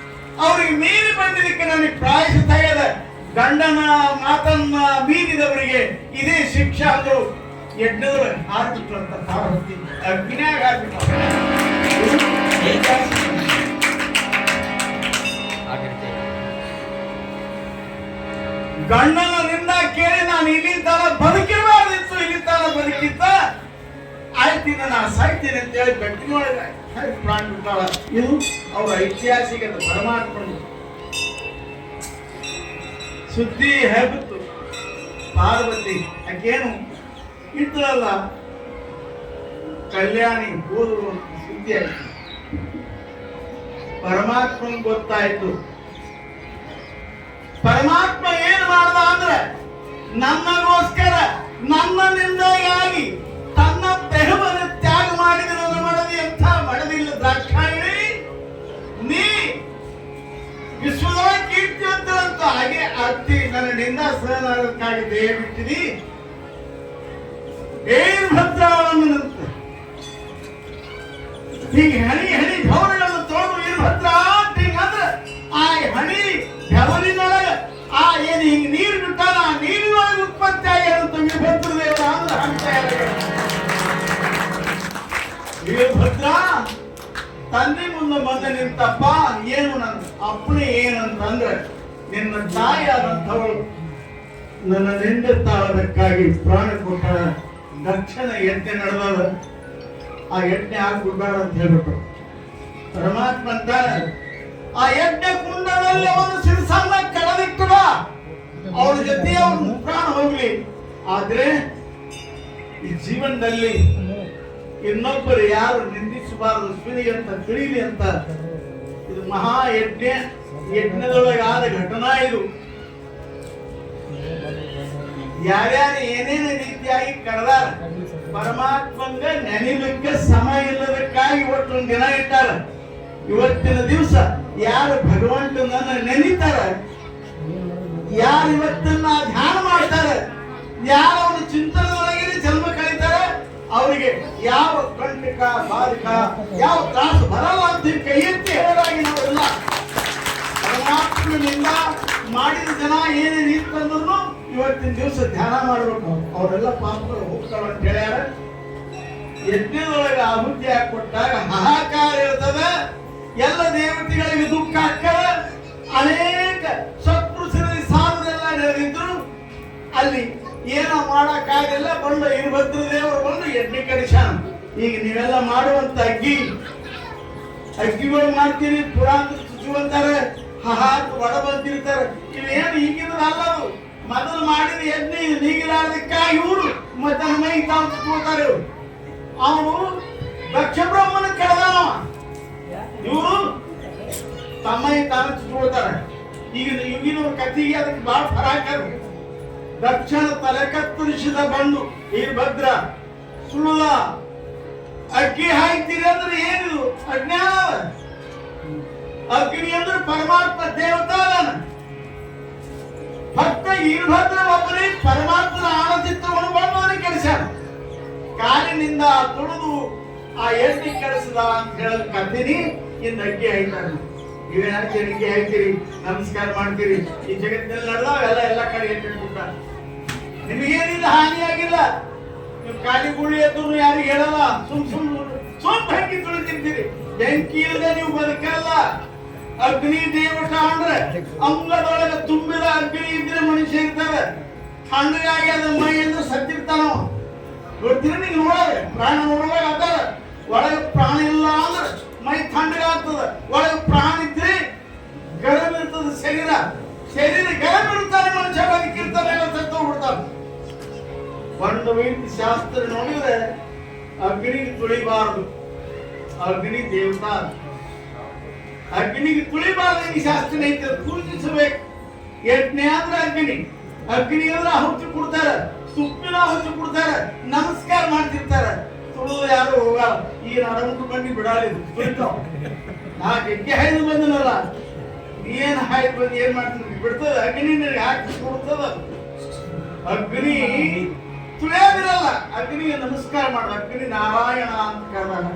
ಅವ್ರಿಗೆ ಮೀರಿ ಬಂದಿದ್ದಕ್ಕೆ ನನಗೆ ಪ್ರಾಯಶ್ಚಿತ್ತ ಆಗ್ಯದ. ಗಂಡನ ಮಾತನ್ನ ಮೀರಿದವರಿಗೆ ಇದೇ ಶಿಕ್ಷೆ ಅಂದ್ರು. ಯಜ್ಞದೊಳಗೆ ಹಾರ್ಬಿಟ್ರು ಅಂತ ಪಾರ್ವತಿ ಅಗ್ನಿಯಾಗ ಹಾರ್ಬಿಟ್ರು. ಗಂಡನ ಕೇಳಿ ನಾನು ಇಲ್ಲಿ ತನ ಬದುಕಿರಬಾರ್ದಿತ್ತು, ಇಲ್ಲಿ ತನ ಬದುಕಿತ್ತ ಆಯ್ತು. ಸಾಯ್ತೀನಿ ನಾ ಸಾಯ್ತೀನಿ ಅಂತ ಹೇಳಿ ಬೆಟ್ಟಿನೊಳಗೆ ಪ್ರಾಣ ಬಿಟ್ಟಾಳ. ಇದು ಅವ್ರ ಐತಿಹಾಸಿಕ ಪರಮಾತ್ಮನ ಸುದ್ದಿ ಹೇಗಿತ್ತು. ಪಾರ್ವತಿ ಆಕೇನು ಇದ್ರಲ್ಲ ಕಲ್ಯಾಣಿ ಹೋದ್ರು ಸುದ್ದಿ ಆಯ್ತು. ಪರಮಾತ್ಮನ್ ಗೊತ್ತಾಯ್ತು. ಪರಮಾತ್ಮ ಏನ್ ಮಾಡ್ದ ಅಂದ್ರೆ ನನ್ನಗೋಸ್ಕರ ನನ್ನಿಂದಾಗಿ ತನ್ನ ದೇಹವನ್ನು ತ್ಯಾಗ ಮಾಡಿದ ನನ್ನ ಮಡದಿ ಅಂತ ಮಡದಿಲ್ಲ ದ್ರಾಕ್ಷಾಯಿಣಿ ನೀ ವಿಶ್ವದ ಕೀರ್ತಿವಂತರಂತ ಹಾಗೆ ಅತ್ತಿ ನನ್ನ ನಿಂದಾಸನಕ್ಕಾಗಿ ದೇಹ ಬಿಟ್ಟಿದಿ ಏನ್ ಭದ್ರವನ್ನು ಹೀಗೆ ಹಣಿ ಹಣಿ ಭವನಗಳನ್ನು ತೊಳೆದು ವೀರಭದ್ರ ಅಂದ್ರೆ ಆ ಹಣಿ ಬೆವರಿನೊಳಗ ಆ ಏನು ಹಿಂಗೆ ನೀರು ಬಿಟ್ಟಾನ ಆ ನೀರಿನೊಳಗೆ ಉತ್ಪತ್ತಿ ಆಗಿರುವಂತ ವೀರಭದ್ರ ದೇವರ ಅಂದ್ರೆ ಹಂತ ವೀರಭದ್ರ ತಂದೆ ಮುಂದೆ ಬಂದು ನಿಂತಪ್ಪ ಏನು ನನ್ನ ಅಪ್ಪಣೆ ಏನಂತಂದ್ರೆ ನಿನ್ನ ತಾಯಿಯಾದಂಥವಳು ನನ್ನ ನಿಂದ ತಾಳದಕ್ಕಾಗಿ ಪ್ರಾಣ ಕೊಟ್ಟಾಳ. ದಕ್ಷಿಣ ಯಜ್ಞ ನಡೆದದ, ಆ ಯಜ್ಞ ಆಗ್ಬಿಡ್ಬೇಡ ಅಂತ ಹೇಳ್ಬಿಟ್ರು. ಪರಮಾತ್ಮ ಅಂತ ಆ ಯಜ್ಞ ಕುಂಡದಲ್ಲಿ ಒಂದು ಸಿರಿಸನ್ನ ಕಡದಿಟ್ಟು ಅವ್ರ ಜೊತೆ ಅವ್ರ ಪ್ರಾಣ ಹೋಗ್ಲಿ. ಆದ್ರೆ ಈ ಜೀವನದಲ್ಲಿ ಇನ್ನೊಬ್ಬರು ಯಾರು ನಿಂದಿಸಬಾರದು ಸ್ವಿನಿ ಅಂತ ತಿಳಿಲಿ ಅಂತ ಇದು ಮಹಾ ಯಜ್ಞ. ಯಜ್ಞದೊಳಗಾದ ಘಟನಾ ಇದು. ಯಾರ್ಯಾರು ಏನೇನು ರೀತಿಯಾಗಿ ಕರೆದಾರ ಪರಮಾತ್ಮಂಗ ನೆನೆಲಿಕ್ಕೆ ಸಮಯ ಇಲ್ಲದಕ್ಕಾಗಿ ಇವತ್ತೊಂದು ದಿನ ಇಟ್ಟಾರ. ಇವತ್ತಿನ ದಿವಸ ಯಾರು ಭಗವಂತನನ್ನ ನೆನೀತಾರ, ಯಾರು ಇವತ್ತನ್ನ ಧ್ಯಾನ ಮಾಡ್ತಾರೆ, ಯಾರು ಅವನ ಚಿಂತನದೊಳಗೆ ಜನ್ಮ ಕಳೀತಾರೆ, ಅವರಿಗೆ ಯಾವ ಕಂಟಕ ಬಾಧಕ ಯಾವ ತ್ರಾಸು ಬರಲ್ಲ ಅಂತ ಕೈ ಎತ್ತಿ ಹೇಳಲಾಗಿ ನಾವೆಲ್ಲ ಪರಮಾತ್ಮನಿಂದ ಮಾಡಿದ ಜನ ಏನೇನು ಇತ್ತಂದ್ರು ಇವತ್ತಿನ ದಿವಸ ಧ್ಯಾನ ಮಾಡಬೇಕು. ಅವರೆಲ್ಲ ಪಾಪಗಳು ಹೋಗ್ತಾವ ಅಂತ ಹೇಳ್ಯಾರ. ಯಜ್ಞದೊಳಗೆ ಆಹುತಿ ಕೊಟ್ಟಾಗ ಹಾಹಾಕಾರ ಇರ್ತದೆ. ಎಲ್ಲ ದೇವತೆಗಳಿಗೆ ದುಃಖ ಆಗ್ತದೆ. ಅನೇಕ ಸತ್ಪುರುಷರಲ್ಲಿ ಸಾಧನೆಲ್ಲ ನಡೆದಿದ್ರು. ಅಲ್ಲಿ ಏನೋ ಮಾಡಕ್ಕಾಗಲ್ಲ. ಬಂದು ವೀರಭದ್ರ ದೇವರು ಬಂದು ಯಜ್ಞ ಕಡಿಸಾನ. ಈಗ ನೀವೆಲ್ಲ ಮಾಡುವಂತ ಅಗ್ಗಿಗಳು ಮಾಡ್ತೀರಿ, ಪುರಾಣ ಚುಚ್ಚುವಂತಾರೆ, ಹಾಹಾಕ್ ಒಡ ಬಂದಿರ್ತಾರೆ. ಇವೇನು ಈಗಿದ್ರೆ ಅಲ್ಲದು. ಮೊದಲು ಮಾಡಿದ ಯಜ್ಞ ನೀಗಿಲಾರ್ದಕ್ಕಾಗಿ ಇವರು ಮತ್ತೆ ಮೈ ತಾವು ಚುಚ್ಕೋತಾರೆ. ಅವನು ದಕ್ಷ ಬ್ರಹ್ಮನ ಕೆಳದಾನ, ಇವರು ತಮ್ಮ ತಾನು ಚುಚ್ಕೊಳ್ತಾರೆ. ಈಗಿನ ಕಥೆಗೆ ಅದಕ್ಕೆ ಬಹಳ ಫರಾಕರು. ದಕ್ಷಿಣ ತಲೆ ಕತ್ತರಿಸಿದ ಬಂದು ವೀರಭದ್ರ ಸುಳ್ಳ ಅಗ್ಗಿ ಹಾಕ್ತೀರಿ ಅಂದ್ರೆ ಏನಿದು ಅಜ್ಞಾನ. ಅಗ್ನಿ ಅಂದ್ರೆ ಪರಮಾತ್ಮ ದೇವತಾನ. ಭಕ್ತ ವೀರಭದ್ರ ಒಬ್ಬನೇ ಪರಮಾತ್ಮನ ಆನಂದಿತ್ತವನ್ನು ಬಂದು ಕೆಡಿಸ್ಯಾನ. ಕಾಲಿನಿಂದ ತುಳಿದು ಆ ಎಣ್ಣೆ ಕೆಡಿಸದ ಅಂತ ಹೇಳಕ್ ಕರ್ತೀನಿ. ಇನ್ನು ಅಗ್ಗಿ ಹಾಯ್ತಾನೆ. ನೀವೇನ ಅಗ್ಗಿ ಹಾಯ್ತೀರಿ, ನಮಸ್ಕಾರ ಮಾಡ್ತೀರಿ. ಈ ಜಗತ್ತಿನಲ್ಲಿ ನಡೆದವೆಲ್ಲ ಎಲ್ಲ ಕಡೆ ಎತ್ತಿಟ್ಬಿಟ್ಟ. ನಿಮಗೇನಿಲ್ಲ ಹಾನಿಯಾಗಿಲ್ಲ. ನೀವು ಖಾಲಿ ಗುಳಿ ಎದ್ದು ಯಾರಿಗೆ ಹೇಳಲ್ಲ. ಸುಮ್ ಬೆಂಕಿ ತುಳಿತಿರ್ತೀರಿ. ಬೆಂಕಿ ಇಲ್ಲದೆ ನೀವು ಬದುಕಲ್ಲ. ಅಗ್ನಿ ದೇವಟ ಅಂದ್ರೆ ಅಂಗದೊಳಗೆ ತುಂಬಿದ ಅಗ್ನಿ ಇದ್ರೆ ಮನುಷ್ಯ ಇರ್ತಾರೆ. ತಣ್ಣಗಾಗಿ ಅದ ಮೈ ಅಂದ್ರೆ ಸತ್ತಿರ್ತಾನ. ಗೊತ್ತಿರಿ ನೀವು ನೋಡೋದು ಪ್ರಾಣ ನೋಡುವಾಗ ಅದಾರ. ಒಳಗೆ ಪ್ರಾಣ ಇಲ್ಲ ಅಂದ್ರೆ ಮೈ ತಣ್ಣಗಾಗ್ತದ. ಒಳಗೆ ಪ್ರಾಣ ಇದ್ರೆ ಗರಂ ಇರ್ತದ. ಶರೀರ ಗರಂ ಇರ್ತಾನೆ, ಮನುಷ್ಯ ಬದುಕಿರ್ತಾನೆ, ಎಲ್ಲ ಸತ್ತೋಗ್ಬಿಡ್ತಾನೆ. ಒಂದು ರೀತಿ ಶಾಸ್ತ್ರ ನೋಡಿದ್ರೆ ಅಗ್ನಿಗೆ ತುಳಿಬಾರದು. ಅಗ್ನಿ ದೇವತಾ, ಅಗ್ನಿಗೆ ತುಳಿಬಾರದು. ಶಾಸ್ತ್ರ ಐತೆ, ಪೂಜಿಸಬೇಕು. ಯಜ್ಞ ಅಂದ್ರೆ ಅಗ್ನಿ ಅಂದ್ರೆ ಆಹುತಿ ಕೊಡ್ತಾರ, ತುಪ್ಪಿನ ಆಹುತಿ ಕೊಡ್ತಾರ, ನಮಸ್ಕಾರ ಮಾಡ್ತಿರ್ತಾರ. ತುಳಿದು ಯಾರು ಹೋಗಲ್ಲ. ಈ ನಡಮುಟ್ಟು ಬಂದು ಬಿಡಾಲಿದು ತುಳಿತಾವ. ನಾ ಎಗ್ಗೆ ಹಾಯ್ದು ಬಂದನಲ್ಲ, ಏನ್ ಹಾಯ್ದು ಬಂದು ಏನ್ ಮಾಡ್ತೀನಿ ಬಿಡ್ತದ. ಅಗ್ನಿ ಹಾಕಿ ಕೊಡ್ತದ. ಅಗ್ನಿ ತುಳಿಯೋದಿರಲ್ಲ. ಅಗ್ನಿಗೆ ನಮಸ್ಕಾರ ಮಾಡ. ಅಗ್ನಿ ನಾರಾಯಣ ಅಂತ ಕರೆದಾಗ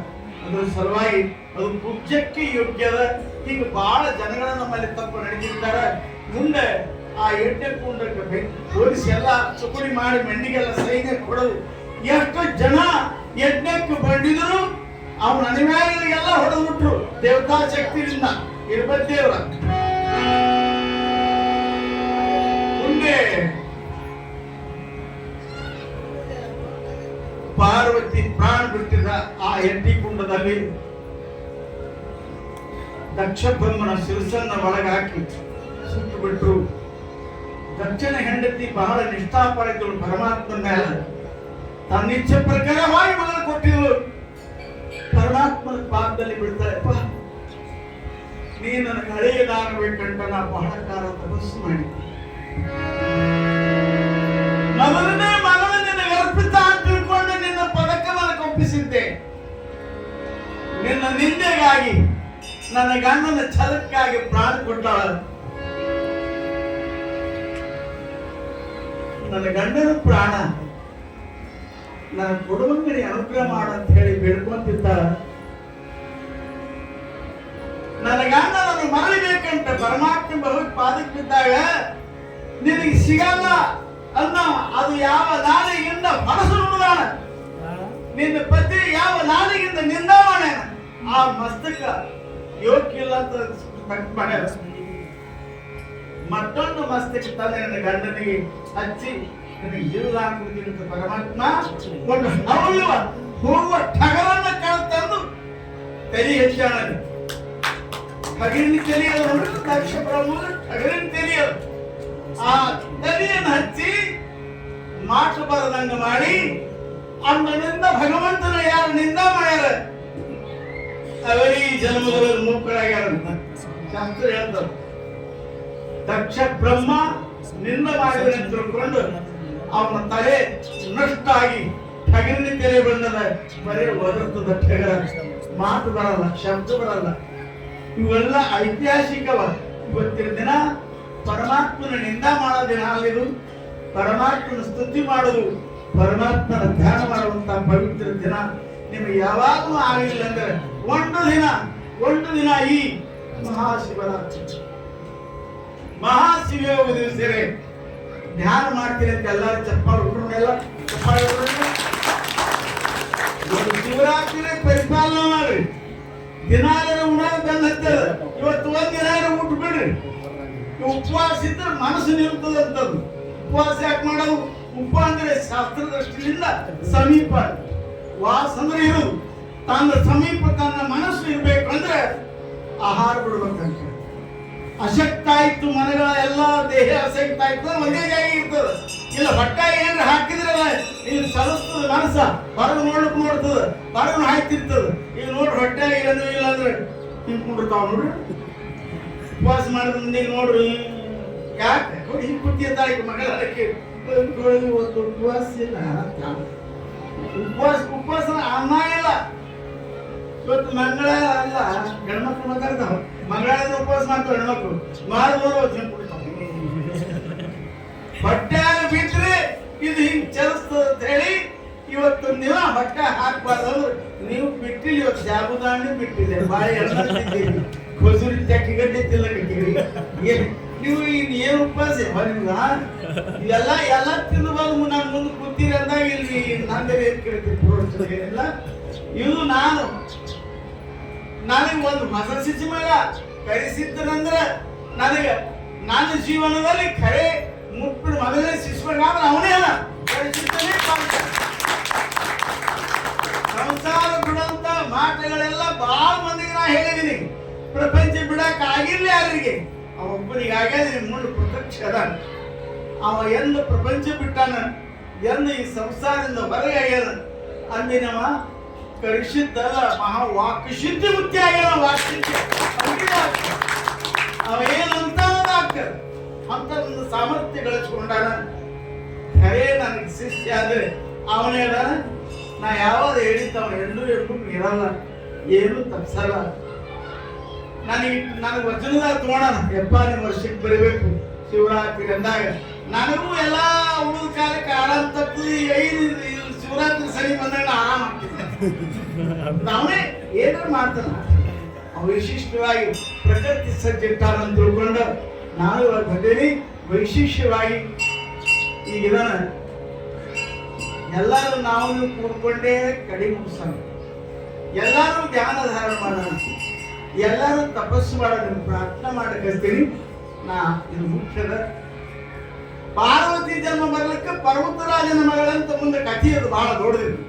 ಅದ್ರ ಸಲುವಾಗಿ ಅದು ಪೂಜ್ಯಕ್ಕೆ ಯೋಗ್ಯದ. ಹೀಗೆ ಬಹಳ ಜನಗಳ ನಮ್ಮಲ್ಲಿ ತಪ್ಪು ನಡೆದಿರ್ತಾರೆ. ಮುಂದೆ ಆ ಯಜ್ಞ ಕುಂಡಕ್ಕೆ ಪೊಲೀಸ್ ಎಲ್ಲ ಚುಕುಡಿ ಮಾಡಿ ಮಂಡಿಗೆಲ್ಲ ಸೈನ್ಯ ಕೊಡೋದು. ಎಷ್ಟು ಜನ ಯಜ್ಞಕ್ಕೆ ಬಂದಿದ್ರು ಅವನ ಅನಿವಾರ್ಯರಿಗೆಲ್ಲ ಹೊಡೆದು ಬಿಟ್ರು ದೇವತಾ ಶಕ್ತಿಯಿಂದ. ವೀರಭದ್ರದೇವರ ಮುಂದೆ ಪಾರ್ವತಿ ಪ್ರಾಣ ಬಿಟ್ಟಿದ್ದ ಆ ಎಟ್ಟಿ ಕುಂಡದಲ್ಲಿ ದಕ್ಷ ಬ್ರಹ್ಮನ ಶಿರಸನ್ನ ಒಳಗಾಕಿ ಸುಟ್ಟು ಬಿಟ್ರು. ದಕ್ಷನ ಹೆಂಡತಿ ಬಹಳ ನಿಷ್ಠಾಪರಗಳು ಪರಮಾತ್ಮನ ಮೇಲೆ ತನ್ನ ಇಚ್ಛೆ ಪ್ರಕಾರವಾಗಿ ಮಗನ ಕೊಟ್ಟಿದ್ರು. ಪರಮಾತ್ಮನ ಪಾದದಲ್ಲಿ ಬಿಡ್ತಾರಪ್ಪ, ನೀ ನನಗೆ ಹಳೆಯದಾಗಬೇಕಂತ ನಾ ಬಹಳ ಕಾಲ ತಪಸ್ಸು ಮಾಡಿದ್ದೆ. ಮೊದಲನೇ ಮಗಳ ನಿನಗೆ ಅರ್ಪಿತ ಅಂತ ತಿಳ್ಕೊಂಡು ನಿನ್ನ ಪದಕ ನನಗೆ ಒಪ್ಪಿಸಿದ್ದೆ. ನಿನ್ನ ನಿಂದೆಗಾಗಿ ನನ್ನ ಗಂಡನ ಛಲಕ್ಕಾಗಿ ಪ್ರಾಣ ಕೊಟ್ಟಾಳ. ನನ್ನ ಗಂಡನ ಪ್ರಾಣ ನನ್ನ ಕೊಡುವಂಗಡಿ ಅನುಗ್ರಹ ಮಾಡಂತ ಹೇಳಿ ಬೇಡ್ಕೊಂತಿದ್ದಾಳ. ನನ್ನ ಗಂಡ ನನ್ನ ಮರಳಿಬೇಕಂತ ಪರಮಾತ್ಮ ಭಗವತ್ ಪಾದಕ್ಕೆ ಬಿದ್ದಾಗ ನಿನಗೆ ಸಿಗಲ್ಲ ಅನ್ನ ಅದು ಯಾವ ನಾಲಿಗೆಯಿಂದ ಹೊರಸು ನುಡಿದಾನ. ನಿನ್ನ ಪತಿ ಯಾವ ನಾಲಿಗೆಯಿಂದ ನಿಂದ ಮಾಡ್ಯಾನ. ಆ ಮಸ್ತಕ ಯೋಗ್ಯ ಇಲ್ಲ ಅಂತ ಮಾಡ್ಯಾರ. ಮತ್ತೊಂದು ಮಸ್ತಕ ತಂದೆ ನನ್ನ ಗಂಡನಿಗೆ ಹಚ್ಚಿ ನನಗೆ ಜೀವ ಹಾಕುವುದಿಲ್ಲ ಅಂತ ಪರಮಾತ್ಮ ಒಂದು ಹವಳುವ ಹೋಗುವ ಠಗರನ್ನ ಕಳತಂದು ತಲೆ ಹೆಚ್ಚಾಣ. ಠಗರಿನ ತೆರೆಯಲು ದಕ್ಷ ಬ್ರಹ್ಮನ ಠಗರಿನ ತೆರೆಯಲು ಆ ತಲೆಯನ್ನು ಹಚ್ಚಿ ಮಾತು ಬರದಂಗ ಮಾಡಿ ಅಂದಿನಿಂದ ಭಗವಂತನ ಯಾರು ನಿಂದ ಮಾಡ್ಯಾರ ಅವರೀ ಜನ್ಮದಲ್ಲಿ ಮೂಕರಾಗ್ಯಾರ ಶಾಸ್ತ್ರ ಹೇಳ್ತಾರೆ. ದಕ್ಷ ಬ್ರಹ್ಮ ನಿಂದ ಮಾಡಿದ ತಿಳ್ಕೊಂಡು ಅವನ ತಲೆ ನಷ್ಟ ಆಗಿ ಠಗರಿನ ತೆರೆ ಬಂದದ. ಬರೀ ಒದರ್ತದ ಠಗರ, ಮಾತು ಬರಲ್ಲ, ಶಬ್ದ ಬರಲ್ಲ. ಇವೆಲ್ಲ ಐತಿಹಾಸಿಕವ. ಇವತ್ತಿನ ದಿನ ಪರಮಾತ್ಮನ ನಿಂದ ಮಾಡೋ ದಿನ ಅಲ್ಲಿದು. ಪರಮಾತ್ಮನ ಸ್ತುತಿ ಮಾಡೋದು, ಪರಮಾತ್ಮನ ಧ್ಯಾನ ಮಾಡುವಂತ ಪವಿತ್ರ ದಿನ ನಿಮಗೆ ಯಾವಾಗಲೂ ಆಗಲಿಲ್ಲ ಅಂದ್ರೆ ಒಂದು ದಿನ ಈ ಮಹಾಶಿವರಾತ್ರಿ ಮಹಾಶಿವಯೋಗ ದಿವಸರೇ ಧ್ಯಾನ ಮಾಡ್ತೀರಿ ಅಂತ ಎಲ್ಲರೂ ಚಪ್ಪಾಳೆ ಹುಡುಗರೆಲ್ಲ ಚಪ್ಪಾಳೆ ಶಿವರಾತ್ರಿ ಪರಿಪಾಲನೆ ಮಾಡ್ರಿ. ದಿನಾಲೂ ಉಣಾಗ ಬಂದ ಹತ್ತದ. ಇವತ್ತು ಒಂದಿನ ಊಟ ಬಿಡ್ರಿ. ಉಪವಾಸ ಇದ್ರೆ ಮನಸ್ಸು ನಿಲ್ತದಂತದ್ದು. ಉಪವಾಸ ಯಾಕೆ ಮಾಡೋದು? ಉಪ ಅಂದ್ರೆ ಶಾಸ್ತ್ರ ದೃಷ್ಟಿಯಿಂದ ಸಮೀಪ, ವಾಸ ಅಂದ್ರೆ ಇರುವುದು. ತನ್ನ ಸಮೀಪ ತನ್ನ ಮನಸ್ಸು ಇರ್ಬೇಕು ಅಂದ್ರೆ ಆಹಾರ ಬಿಡ್ಬೇಕಂತ. ಅಶಕ್ತ ಆಯ್ತು ಮನಗಳ ಎಲ್ಲ ದೇಹ ಅಶಕ್ತ ಆಯ್ತು ಒಂದೇ ಜಾಗ ಇರ್ತದೆ. ಇಲ್ಲ ಹೊಟ್ಟೆ ಏನ್ರ ಹಾಕಿದ್ರಲ್ಲ ಇಲ್ಲಿ ಚಲಿಸ್ತದ ಮನಸ್ಸ, ಹೊರಗೆ ನೋಡ್ಲಿಕ್ಕೆ ನೋಡ್ತದ, ಹೊರಗೆ ಹಾಯ್ತಿರ್ತದ. ಈಗ ನೋಡ್ರಿ ಹೊಟ್ಟೆ ಏನೂ ಇಲ್ಲ ಅಂದ್ರೆ ಹಿಂಡ್ಕೊಂಡಿರ್ತಾವ ನೋಡ್ರಿ. ಉಪವಾಸ ಮಾಡಿದ ಮುಂದೆ ನೋಡ್ರಿ ಯಾಕೆ ಹಿಂಗೆ ಕೂತಿದ್ದಾಳೆ ಮಗಳ ಉಪವಾಸ ಇಲ್ಲ. ಉಪವಾಸ ಅನ್ನ ಇಲ್ಲ. ಇವತ್ತು ಮಂಗಳ ಅಲ್ಲ, ಹೆಣ್ಮಕ್ಳು ಮಾತಾಡ್ತಾವ ಮಂಗಳಾರದ ಉಪವಾಸ ಮಾಡ್ತಾವ ಹೆಣ್ಮಕ್ಳು. ಮಾಡಿದವರು ಹೊಟ್ಟೆ ಬಿಟ್ರೆ ಇದು ಹಿಂಗ್ ಚಲಿಸ್ತದ ಅಂತ ಹೇಳಿ ಇವತ್ತು ನೀವು ಹೊಟ್ಟೆ ಹಾಕ್ಬಾರ್ದು. ನೀವು ಬಿಟ್ಟಿಲ್ಲ, ಇವತ್ತು ಜಾಬುದಾಣಿ ಬಿಟ್ಟಿದೆ, ಬಾಳೆ ಎಣ್ಣೆ ತಿಂತೀರಿ, ಕೊಸೂರಿ ಚಕ್ಕಿಗಡ್ಡೆ ತಿನ್ನಕತ್ತೀರಿ. ನೀವು ಇನ್ ಏನು ಉಪವಾಸ ನಿಮ್ಗ ಎಲ್ಲ ತಿಂದು ಬಂದು ನಾನು ಮುಂದೆ ಕೂತೀರಿ ಅಂದಾಗ ಇಲ್ಲಿ ನಂದೇ ಕೇಳ್ತೀನಿ. ಇದು ನನಗೆ ಒಂದು ಹೊಸ ಶಿಶು ಮಗ ಕರೆಸಿದ್ದನಂದ್ರೆ ನನಗೆ ನನ್ನ ಜೀವನದಲ್ಲಿ ಖರೆ ಮುಟ್ಟಿನ ಮೊದಲನೇ ಶಿಶು ಮಗ ಅಂದ್ರೆ ಅವನೇ ಅಲ್ಲ ಕರೆಸಿದ್ದನೇ. ಸಂಸಾರ ಬಿಡುವಂತ ಮಾತುಗಳೆಲ್ಲ ಬಹಳ ಮಂದಿಗೆ ನಾ ಹೇಳಿದೀನಿ. ಪ್ರಪಂಚ ಬಿಡಕ್ ಆಗಿರ್ಲಿ ಯಾರಿಗೆ, ಅವೊಬ್ಬನಿಗೆ ಆಗ್ಯಾದ ಮುಂದೆ ಪ್ರತ್ಯಕ್ಷ ಅದ. ಅವ ಎಂದು ಪ್ರಪಂಚ ಬಿಟ್ಟಾನ, ಎಂದು ಈ ಸಂಸಾರದಿಂದ ಹೊರಗೆ ಆಗ್ಯಾನ ಅಂದಿನವ ಕರಿಸಿದ್ದಲ್ಲ ಮಹಾ ವಾಕ್ ಸಿದ್ಧಿ ಮುತ್ತಿ ಆಗ್ಯಾನ. ವಾಕ್ ಸಿದ್ಧಿ ಅವ ಏನಂತ ಆಗ್ತದೆ ಅಂತ ಒಂದು ಸಾಮರ್ಥ್ಯ ಗಳಿಸ್ಕೊಂಡಾನ. ಖರೇ ನನಗೆ ಶಿಷ್ಯ ಆದ್ರೆ ಅವನೇ ನಾ ಯಾವಾಗ ಹೇಳಿದ್ದವ ಎಲ್ಲೂ ಇರಲ್ಲ, ಏನು ತಪ್ಸಲ್ಲ. ನನಗೆ ವಚನದಾಗ ತಗೋಣ ಎಪ್ಪ ನಿಮ್ಮ ವರ್ಷಕ್ಕೆ ಬರಬೇಕು ಶಿವರಾತ್ರಿ ಅಂದಾಗ ನನಗೂ ಎಲ್ಲ ಉಳಿದ ಕಾಲಕ್ಕೆ ಆರಾಮ್ ತಪ್ಪಿ 5 ಶಿವರಾತ್ರಿ ಸರಿ ಬಂದಾಗ ಆರಾಮ್ ಆಗ್ತಿದ್ದೆ. ಅವನೇ ಏನಾರು ಮಾಡ್ತಾನ. ಅವ ವಿಶಿಷ್ಟವಾಗಿ ಪ್ರಕೃತಿ ಸಜ್ಜಿಟ್ಟಾರ ಅಂತ ತಿಳ್ಕೊಂಡು ನಾನು ಇವಾಗ ಬಂದೇನಿ. ವೈಶಿಷ್ಟ್ಯವಾಗಿ ಈಗ ಎಲ್ಲರೂ ನಾವು ಕೂಡ್ಕೊಂಡೇ ಕಡಿ ಮುಗಿಸೋಣ, ಎಲ್ಲರೂ ಧ್ಯಾನ ಧಾರಣ ಮಾಡೋಣ, ಎಲ್ಲರೂ ತಪಸ್ಸು ಮಾಡೋಣ, ಪ್ರಾರ್ಥನೆ ಮಾಡಕತ್ತೀನಿ. ನಾ ಇದು ಮುಖ್ಯದ ಪಾರ್ವತಿ ಜನ್ಮ ಬರ್ಲಿಕ್ಕೆ ಪರ್ವತರಾಜನ ಮಗಳಂತ ಮುಂದೆ ಕಥೆ ಅದು ಬಹಳ ದೊಡ್ಡದಿತ್ತು.